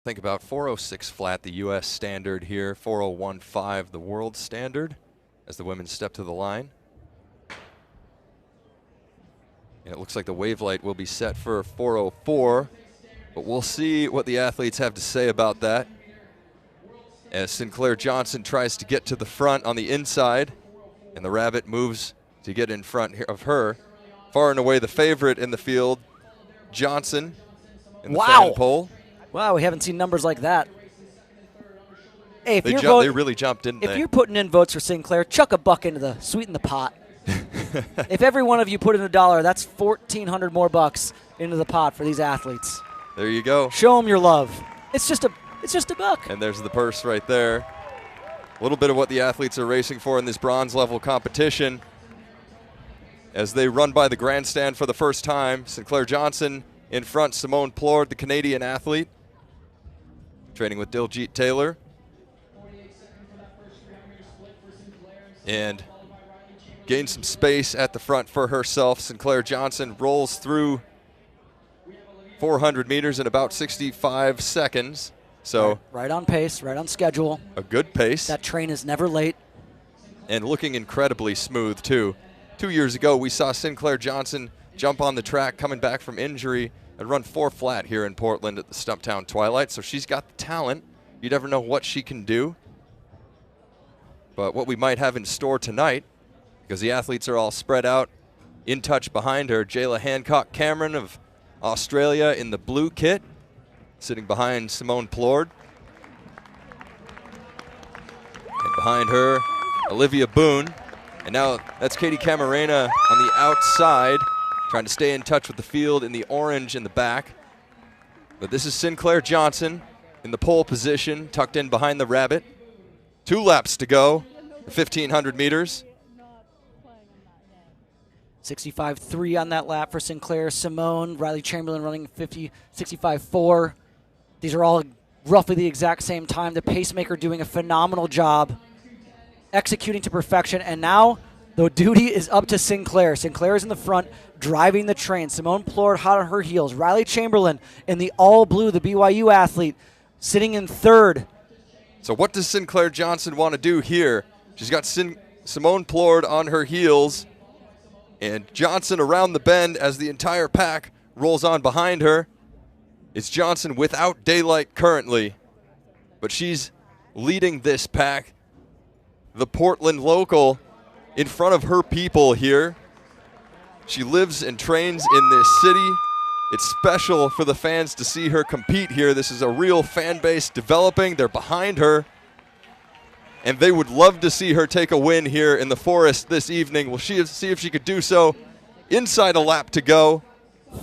think about 4:06 flat, the U.S. standard here, 4:01.5, the world standard, as the women step to the line. And it looks like the wave light will be set for 4:04, but we'll see what the athletes have to say about that. As Sinclaire Johnson tries to get to the front on the inside, and the Rabbit moves to get in front of her. Far and away the favorite in the field, Johnson in the fan poll. Wow, we haven't seen numbers like that. Hey, They really jumped, didn't they? If you're putting in votes for Sinclaire, chuck a buck into the sweeten the pot. If every one of you put in $1, that's 1,400 more bucks into the pot for these athletes. There you go. Show them your love. It's just a buck. And there's the purse right there. A little bit of what the athletes are racing for in this bronze level competition. As they run by the grandstand for the first time, Sinclaire Johnson in front, Simone Plourde, the Canadian athlete, training with Diljit Taylor. And gained some space at the front for herself. Sinclaire Johnson rolls through 400 meters in about 65 seconds. So right on pace, right on schedule. A good pace. That train is never late. And looking incredibly smooth, too. 2 years ago, we saw Sinclaire Johnson jump on the track coming back from injury and run 4 flat here in Portland at the Stumptown Twilight. So she's got the talent. You never know what she can do. But what we might have in store tonight, because the athletes are all spread out, in touch behind her, Jayla Hancock-Cameron of Australia in the blue kit, sitting behind Simone Plourde. And behind her, Olivia Boone. And now that's Katie Camarena on the outside, trying to stay in touch with the field in the orange in the back. But this is Sinclaire Johnson in the pole position, tucked in behind the Rabbit. 2 laps to go, 1,500 meters. 65.3 on that lap for Sinclaire. Simone, Riley Chamberlain running 65.4. These are all roughly the exact same time. The pacemaker doing a phenomenal job, executing to perfection. And now the duty is up to Sinclaire. Sinclaire is in the front, driving the train. Simone Plourde hot on her heels. Riley Chamberlain in the all blue, the BYU athlete, sitting in third. So what does Sinclaire Johnson want to do here? She's got Simone Plourde on her heels, and Johnson around the bend as the entire pack rolls on behind her. It's Johnson without daylight currently, but she's leading this pack. The Portland local in front of her people here. She lives and trains in this city. It's special for the fans to see her compete here. This is a real fan base developing. They're behind her. And they would love to see her take a win here in the Forest this evening. We'll see if she could do so. Inside a lap to go.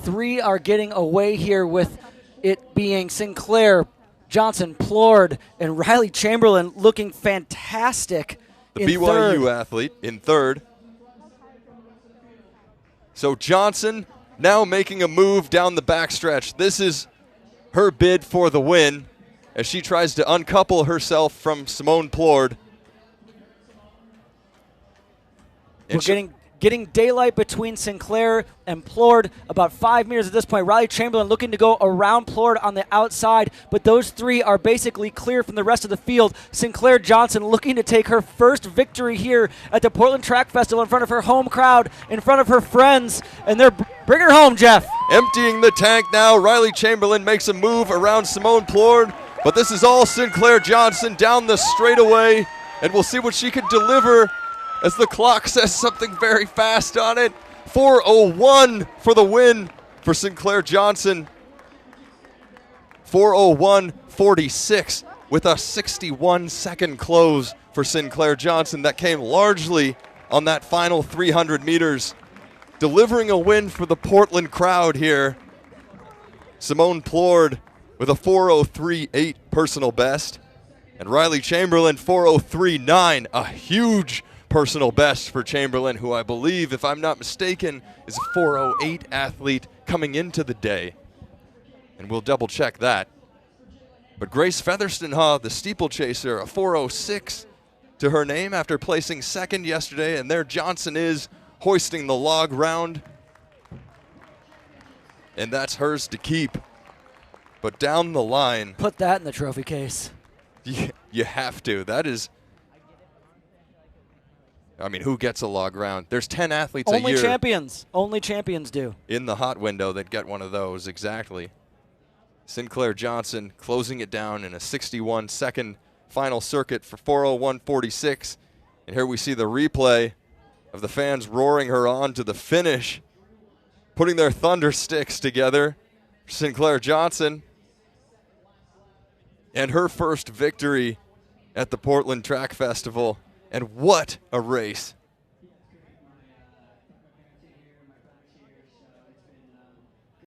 3 are getting away here with it being Sinclaire, Johnson, Plourde, and Riley Chamberlain looking fantastic in the BYU third. Athlete in third. So Johnson now making a move down the backstretch. This is her bid for the win as she tries to uncouple herself from Simone Plourde. We're getting daylight between Sinclaire and Plourde, about 5 meters at this point. Riley Chamberlain looking to go around Plourde on the outside, but those 3 are basically clear from the rest of the field. Sinclaire Johnson looking to take her first victory here at the Portland Track Festival in front of her home crowd, in front of her friends, and they're bringing her home, Jeff. Emptying the tank now. Riley Chamberlain makes a move around Simone Plourde, but this is all Sinclaire Johnson down the straightaway, and we'll see what she can deliver as the clock says something very fast on it. 4:01 for the win for Sinclaire Johnson. 4:01.46 with a 61-second close for Sinclaire Johnson. That came largely on that final 300 meters, delivering a win for the Portland crowd here. Simone Plourde with a 4:03.8 personal best, and Riley Chamberlain 4:03.9, a huge personal best for Chamberlain, who I believe, if I'm not mistaken, is a 4:08 athlete coming into the day. And we'll double check that. But Grace Featherston, the steeplechaser, a 4:06 to her name after placing second yesterday, and there Johnson is hoisting the log round. And that's hers to keep. But down the line, Put that in the trophy case. you have to. That is, I mean, who gets a log round? There's 10 athletes a year. Only champions. Only champions do. In the hot window that get one of those, exactly. Sinclaire Johnson closing it down in a 61-second final circuit for 4:01.46. And here we see the replay of the fans roaring her on to the finish, putting their thunder sticks together. Sinclaire Johnson and her first victory at the Portland Track Festival. And what a race.